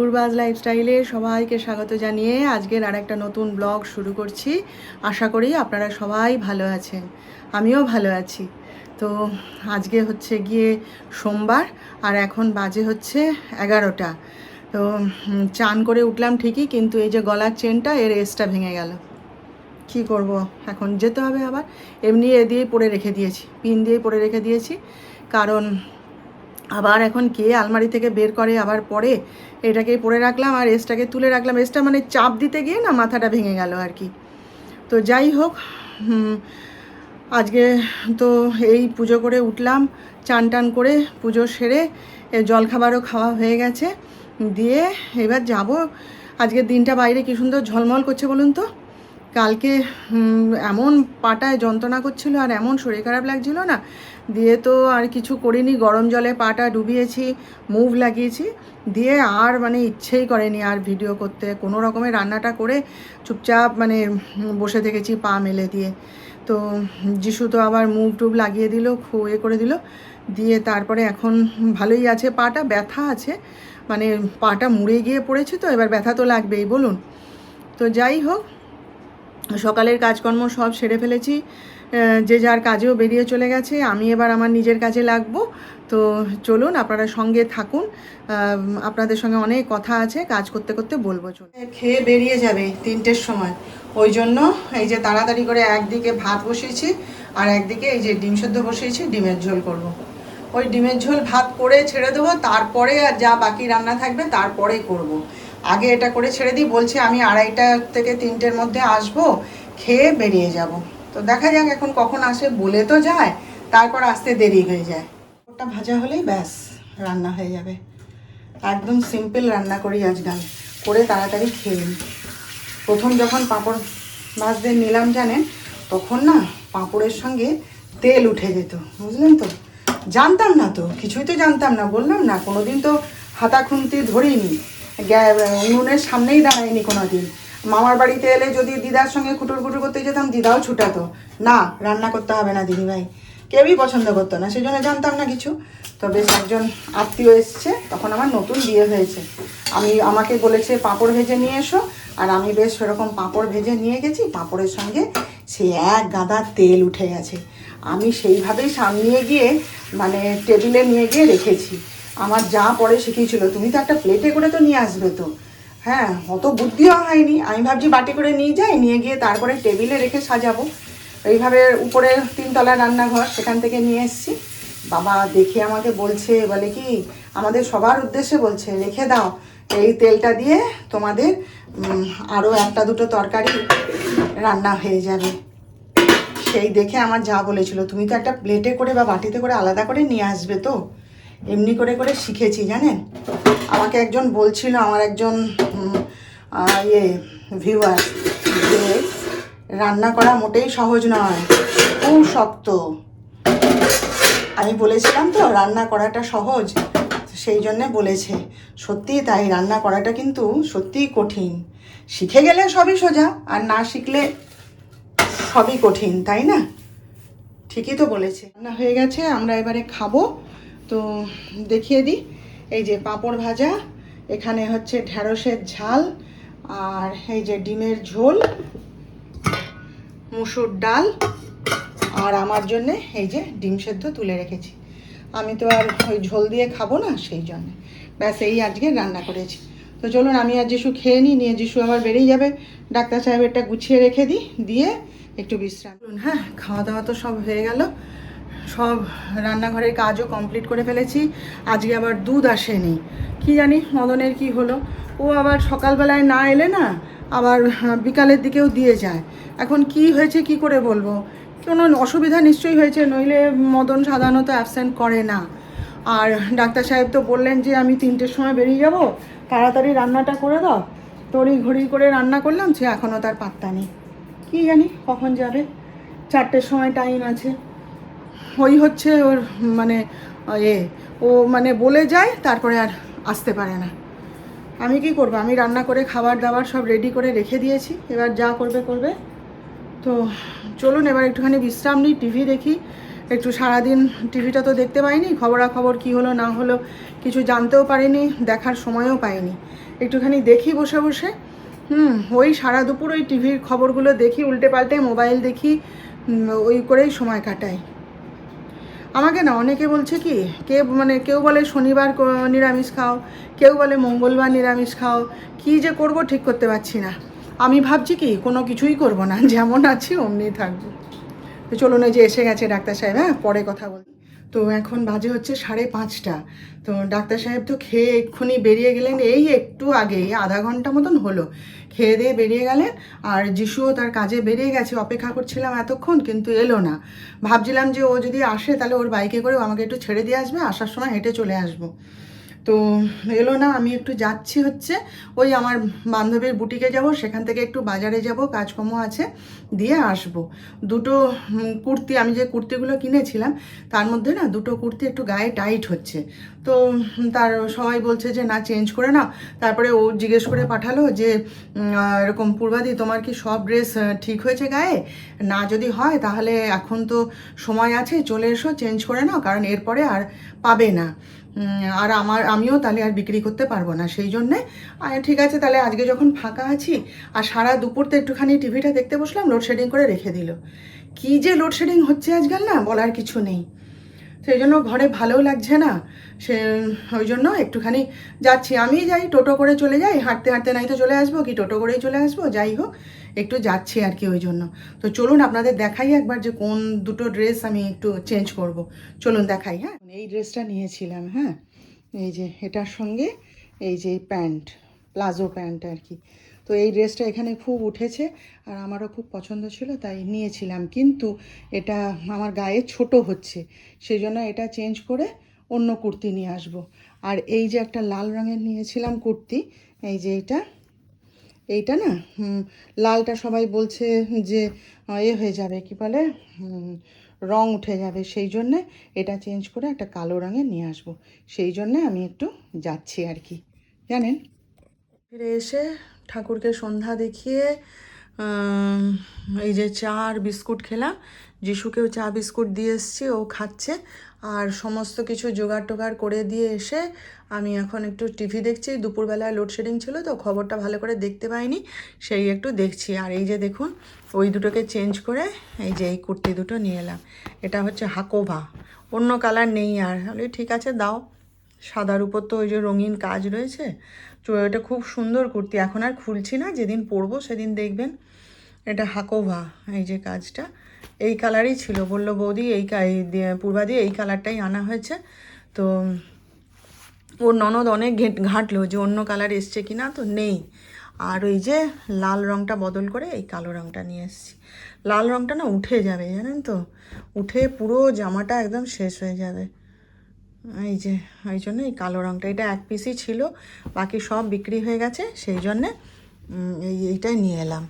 পূর্বাজ লাইফস্টাইলে সবাইকে স্বাগত জানিয়ে আজকের আরেকটা নতুন ব্লগ শুরু করছি। আশা করি আপনারা সবাই ভালো আছেন, আমিও ভালো আছি। তো আজকে হচ্ছে গিয়ে সোমবার আর এখন বাজে হচ্ছে 11টা। তো চান করে উঠলাম ঠিকই, কিন্তু এই যে গলার চেনটা এর এসটা ভেঙে গেল। কি করব, এখন যেতে হবে আবার। এমনি এ দিয়েই পরে রেখে দিয়েছি, পিন দিয়েই পরে রেখে দিয়েছি, কারণ আবার এখন কে আলমারি থেকে বের করে আবার পরে। এটাকেই পরে রাখলাম আর এসটাকে তুলে রাখলাম। এসটা মানে চাপ দিতে গিয়ে না মাথাটা ভেঙে গেল আর কি। তো যাই হোক, আজকে তো এই পুজো করে উঠলাম, চান টান করে পুজো সেরে জলখাবারও খাওয়া হয়ে গেছে। দিয়ে এবার যাব। আজকের দিনটা বাইরে কী সুন্দর ঝলমল করছে বলুন তো। কালকে এমন পাটায় যন্ত্রণা করছিল আর এমন শরীর খারাপ লাগছিল না, দিয়ে তো আর কিছু করিনি। গরম জলে পাটা ডুবিয়েছি, মুভ লাগিয়েছি, দিয়ে আর মানে ইচ্ছেই করেনি আর ভিডিও করতে। কোনো রকমের রান্নাটা করে চুপচাপ মানে বসে থেকেছি পা মেলে দিয়ে। তো যিশু তো আবার মুভ টুভ লাগিয়ে দিল, এ করে দিল, দিয়ে তারপরে এখন ভালোই আছে। পাটা ব্যথা আছে, মানে পাটা মুড়ে গিয়ে পড়েছে, তো এবার ব্যথা তো লাগবেই বলুন। তো যাই হোক, সকালের কাজকর্ম সব সেরে ফেলেছি, যে যার কাজেও বেরিয়ে চলে গেছে। আমি এবার আমার নিজের কাজে লাগবো। তো চলুন আপনারা সঙ্গে থাকুন, আপনাদের সঙ্গে অনেক কথা আছে, কাজ করতে করতে বলবো। চলুন, খেয়ে বেরিয়ে যাবে 3টের সময়, ওই জন্য এই যে তাড়াতাড়ি করে একদিকে ভাত বসিয়েছি আর একদিকে এই যে ডিম সেদ্ধ বসিয়েছি, ডিমের ঝোল করব। ওই ডিমের ঝোল ভাত করে ছেড়ে দেবো, তারপরে আর যা বাকি রান্না থাকবে তারপরে করব। আগে এটা করে ছেড়ে দিই, বলছি আমি 2:30 থেকে 3টের মধ্যে আসবো, খেয়ে বেরিয়ে যাব। তো দেখা যাক এখন কখন আসে, বলে তো যায়, তারপর আসতে দেরি হয়ে যায়। ওটা ভাজা হলেই ব্যাস রান্না হয়ে যাবে। একদম সিম্পল রান্না করি আজকাল, করে তাড়াতাড়ি খেয়ে নিই। প্রথম যখন পাঁপড় ভাজতে নিলাম জানেন, তখন না পাঁপড়ের সঙ্গে তেল উঠে যেত, বুঝলেন তো। জানতাম না তো, কিছুই তো জানতাম না, বললাম না, কোনো দিন তো হাতা খুন্তি ধরিনি, উনুনের সামনেই দাঁড়ায়নি কোনো দিন। মামার বাড়িতে এলে যদি দিদার সঙ্গে খুটুর খুটুর করতে যেতাম, দিদাও ছুটাতো, না রান্না করতে হবে না দিদিভাই, কেউই পছন্দ করতো না, সেই জন্য জানতাম না কিছু। তো বেশ একজন আত্মীয় এসছে, তখন আমার নতুন বিয়ে হয়েছে, আমাকে বলেছে পাঁপড় ভেজে নিয়ে এসো, আর আমি বেশ সেরকম পাঁপড় ভেজে নিয়ে গেছি। পাঁপড়ের সঙ্গে সে এক গাদা তেল উঠে গেছে। আমি সেইভাবেই সামনে গিয়ে মানে টেবিলে নিয়ে গিয়ে রেখেছি। আমার যা পরে শিখিয়েছিল, তুমি তো একটা প্লেটে করে তো নিয়ে আসবে তো। হ্যাঁ, অত বুদ্ধিও হয়নি, আমি ভাবছি বাটি করে নিয়ে যাই, নিয়ে গিয়ে তারপরে টেবিলে রেখে সাজাবো। এইভাবে উপরে 3তলা রান্নাঘর, সেখান থেকে নিয়ে এসেছি। বাবা দেখে আমাকে বলছে, বলে কি আমাদের সবার উদ্দেশ্যে বলছে, রেখে দাও, এই তেলটা দিয়ে তোমাদের আরও 1-2টো তরকারি রান্না হয়ে যাবে। সেই দেখে আমার যা বলেছিল, তুমি তো একটা প্লেটে করে বা বাটিতে করে আলাদা করে নিয়ে আসবে তো। এমনি করে করে শিখেছি জানেন। আমাকে একজন বলছিল, আমার একজন ভিউয়ার, যে রান্না করা মোটেই সহজ নয়, খুব শক্ত। আমি বলেছিলাম তো রান্না করাটা সহজ, সেই জন্যে বলেছে। সত্যিই তাই, রান্না করাটা কিন্তু সত্যিই কঠিন। শিখে গেলে সবই সোজা, আর না শিখলে সবই কঠিন, তাই না? ঠিকই তো বলেছে। রান্না হয়ে গেছে, আমরা এবারে খাবো। তো দেখিয়ে দিই, এই যে পাঁপড় ভাজা, এখানে হচ্ছে ঢ্যাঁড়সের ঝাল, আর এই যে ডিমের ঝোল, মুসুর ডাল, আর আমার জন্যে এই যে ডিম সেদ্ধ তুলে রেখেছি। আমি তো আর ওই ঝোল দিয়ে খাবো না, সেই জন্যে ব্যাস এই আজকে রান্না করেছি। তো চলুন আমি আর যিশু খেয়ে নিই, নিয়ে যিশু আবার বেরিয়ে যাবে। ডাক্তার সাহেবেরটা গুছিয়ে রেখে দিই, দিয়ে একটু বিশ্রাম। হ্যাঁ, খাওয়া দাওয়া তো সব হয়ে গেল, সব রান্নাঘরের কাজও কমপ্লিট করে ফেলেছি। আজকে আবার দুধ আসেনি, কি জানি মদনের কি হলো। ও আবার সকালবেলায় না এলে না, আবার বিকালের দিকেও দিয়ে যায়। এখন কি হয়েছে কি করে বলবো, কোনো অসুবিধা নিশ্চয়ই হয়েছে, নইলে মদন সাধারণত অ্যাবসেন্ট করে না। আর ডাক্তার সাহেব তো বললেন যে আমি 3টের সময় বেরিয়ে যাব, তাড়াতাড়ি রান্নাটা করে দাও। তড়ি ঘড়ি করে রান্না করলাম, সে এখনও তার পাত্তা নেই, কি জানি কখন যাবে। 4টের সময় টাইম আছে। ওই হচ্ছে ওর মানে ও মানে বলে যায়, তারপরে আর আসতে পারে না। আমি কি করব, আমি রান্না করে খাবার দাবার সব রেডি করে রেখে দিয়েছি, এবার যা করবে করবে। তো চলুন এবার একটুখানি বিশ্রাম নিই, টিভি দেখি একটু। সারাদিন টিভিটা তো দেখতে পাইনি, খবরাখবর কী হলো না হলো কিছু জানতেও পারিনি, দেখার সময়ও পাইনি। একটুখানি দেখি বসে বসে। ওই সারা দুপুর ওই টিভির খবরগুলো দেখি, উল্টে পাল্টে মোবাইল দেখি, ওই করেই সময় কাটাই। আমাকে না অনেকে বলছে কি, কেউ বলে শনিবার নিরামিষ খাও, কেউ বলে মঙ্গলবার নিরামিষ খাও। কী যে করব ঠিক করতে পারছি না। আমি ভাবছি কি কোনো কিছুই করব না, যেমন আছি অমনিই থাকবো। তো চলুন, ওই যে এসে গেছে ডাক্তার সাহেব, হ্যাঁ পরে কথা বল। তো এখন বাজে হচ্ছে 5:30। তো ডাক্তার সাহেব তো খেয়ে এক্ষুনি বেরিয়ে গেলেন, এই একটু আগেই, আধা ঘন্টা মতন হলো খেয়ে দিয়ে বেরিয়ে গেলেন। আর যিশুও তার কাজে বেরিয়ে গেছে, অপেক্ষা করছিলাম এতক্ষণ কিন্তু এলো না। ভাবছিলাম যে ও যদি আসে তাহলে ওর বাইকে করে আমাকে একটু ছেড়ে দিয়ে আসবে, আসার সময় হেঁটে চলে আসবো। তো এলো না। আমি একটু যাচ্ছি হচ্ছে ওই আমার বান্ধবীর বুটিকে যাব, সেখান থেকে একটু বাজারে যাব, কাজকর্ম আছে, দিয়ে আসব। দুটো কুর্তি, আমি যে কুর্তিগুলো কিনেছিলাম তার মধ্যে না দুটো কুর্তি একটু গায়ে টাইট হচ্ছে। তো তার সবাই বলছে যে না চেঞ্জ করে নাও। তারপরে ও জিজ্ঞেস করে পাঠালো যে এরকম পূর্বাদি তোমার কি সব ড্রেস ঠিক হয়েছে গায়ে? না যদি হয় তাহলে এখন তো সময় আছে, চলে এসো চেঞ্জ করে নাও, কারণ এরপরে আর পাবে না। আর আমিও তাহলে আর বিক্রি করতে পারবো না, সেই জন্যে ঠিক আছে তাহলে আজকে যখন ফাঁকা আছি। আর সারা দুপুর তো একটুখানি টিভিটা দেখতে বসলাম, লোডশেডিং করে রেখে দিল। কী যে লোডশেডিং হচ্ছে আজকাল না, বলার কিছু নেই। সেই জন্য ঘরে ভালোও লাগছে না, ওই জন্য একটুখানি যাচ্ছি। আমি যাই টোটো করে চলে যাই, হাঁটতে হাঁটতে নাই তো চলে আসবো, কি টোটো করেই চলে আসবো, যাই হোক একটু যাচ্ছি আর কি ওই জন্য। তো চলুন আপনাদের দেখাই একবার যে কোন দুটো ড্রেস আমি একটু চেঞ্জ করব। চলুন দেখাই। হ্যাঁ, এই ড্রেসটা নিয়েছিলাম, হ্যাঁ এই যে এটার সঙ্গে এই যে প্যান্ট, প্লাজো প্যান্ট আর কি। তো এই ড্রেসটা এখানে খুব উঠেছে আর আমারও খুব পছন্দ ছিল, তাই নিয়েছিলাম। কিন্তু এটা আমার গায়ে ছোট হচ্ছে, সেই জন্য এটা চেঞ্জ করে অন্য কুর্তি নিয়ে আসব। আর এই যে একটা লাল রঙের নিয়েছিলাম কুর্তি, এই যে এইটা না লালটা সবাই বলছে যে হয়ে যাবে, কি বলে রং উঠে যাবে, সেই জন্যে এটা চেঞ্জ করে একটা কালো রঙের নিয়ে আসব। সেই জন্যে আমি একটু যাচ্ছি আর কি, জানেন। ফিরে এসে ঠাকুরকে সন্ধ্যা দেখিয়ে এই যে চা আর বিস্কুট খেলাম। যিশুকেও চা বিস্কুট দিয়ে এসেছি, ও খাচ্ছে। আর সমস্ত কিছু জোগাড় টোগাড় করে দিয়ে এসে আমি এখন একটু টিভি দেখছি। দুপুরবেলায় লোডশেডিং ছিল তো খবরটা ভালো করে দেখতে পাইনি, সেই একটু দেখছি। আর এই যে দেখুন ওই দুটোকে চেঞ্জ করে এই যে এই কুর্তি দুটো নিয়ে এলাম। এটা হচ্ছে হাকোভা, অন্য কালার নেই। আর বলি ঠিক আছে দাও, সাদার উপর তো ওই যে রঙিন কাজ রয়েছে। তো এটা খুব সুন্দর কুর্তি, এখন আর খুলছি না, যেদিন পরবো সেদিন দেখবেন। এটা হাকোভা, এই যে কাজটা এই কালারই ছিল, বললো বৌদি পূর্বাদি এই কালারটাই আনা হয়েছে। তো ওর ননদ অনেক ঘাঁটলো যে অন্য কালার এসছে কি না, তো নেই। আর ওই যে লাল রঙটা বদল করে এই কালো রঙটা নিয়ে এসেছি। লাল রঙটা না উঠে যাবে জানেন তো, উঠে পুরো জামাটা একদম শেষ হয়ে যাবে। এই যে ওই জন্য এই কালো রঙটা, এটা এক পিসই ছিল, বাকি সব বিক্রি হয়ে গেছে, সেই জন্যে এইটাই নিয়ে এলাম।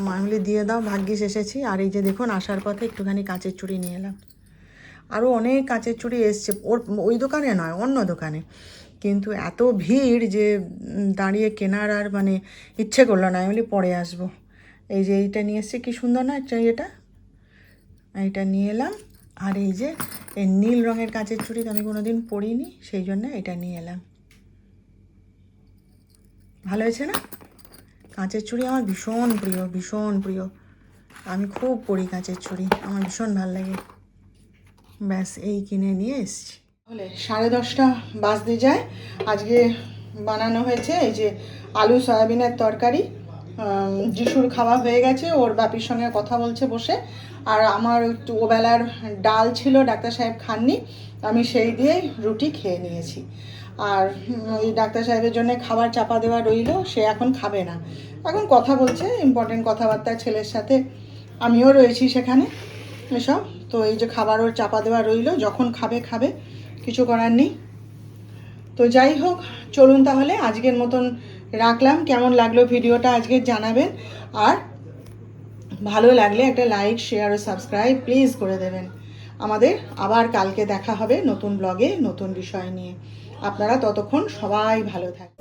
মামলি দিয়ে দাও, ভাগ্যিস এসেছি। আর এই যে দেখুন আসার পথে একটুখানি কাঁচের চুড়ি নিয়ে এলাম। আরও অনেক কাঁচের চুড়ি এসছে, ওই দোকানে নয় অন্য দোকানে, কিন্তু এত ভিড় যে দাঁড়িয়ে কেনার আর মানে ইচ্ছে করলো না। আমি বলি পরে আসবো। এই যে এইটা নিয়ে এসছি, কী সুন্দর না এইটা নিয়ে এলাম। আর এই যে এই নীল রঙের কাঁচের চুড়ি আমি কোনোদিন পরিনি, সেই জন্য এটা নিয়ে এলাম। ভালো হয়েছে না? কাঁচের চুড়ি আমার ভীষণ প্রিয়, ভীষণ প্রিয়। আমি খুব পরি কাঁচের চুড়ি, আমার ভীষণ ভালো লাগে। ব্যাস এই কিনে নিয়ে এসছি। তাহলে 10:30 বাজতে যায়। আজকে বানানো হয়েছে এই যে আলু সয়াবিনের তরকারি। যিশুর খাওয়া হয়ে গেছে, ওর বাপির সঙ্গে কথা বলছে বসে। আর আমার একটু ওবেলার ডাল ছিল, ডাক্তার সাহেব খাননি, আমি সেই দিয়েই রুটি খেয়ে নিয়েছি। আর ওই ডাক্তার সাহেবের জন্য খাবার চাপা দেওয়া রইল, সে এখন খাবে না, এখন কথা বলছে ইম্পর্টেন্ট কথাবার্তা ছেলের সাথে, আমিও রয়েছি সেখানে এসব। তো এই যে খাবার ওর চাপা দেওয়া রইল, যখন খাবে খাবে, কিছু করার নেই। তো যাই হোক চলুন তাহলে আজকের মতন রাখলাম। কেমন লাগলো ভিডিওটা আজকে জানাবেন, আর ভালো লাগলে একটা লাইক শেয়ার ও সাবস্ক্রাইব প্লিজ করে দেবেন। আমাদের আবার কালকে দেখা হবে নতুন ব্লগে নতুন বিষয় নিয়ে। আপনারা ততক্ষণ সবাই ভালো থাকবেন।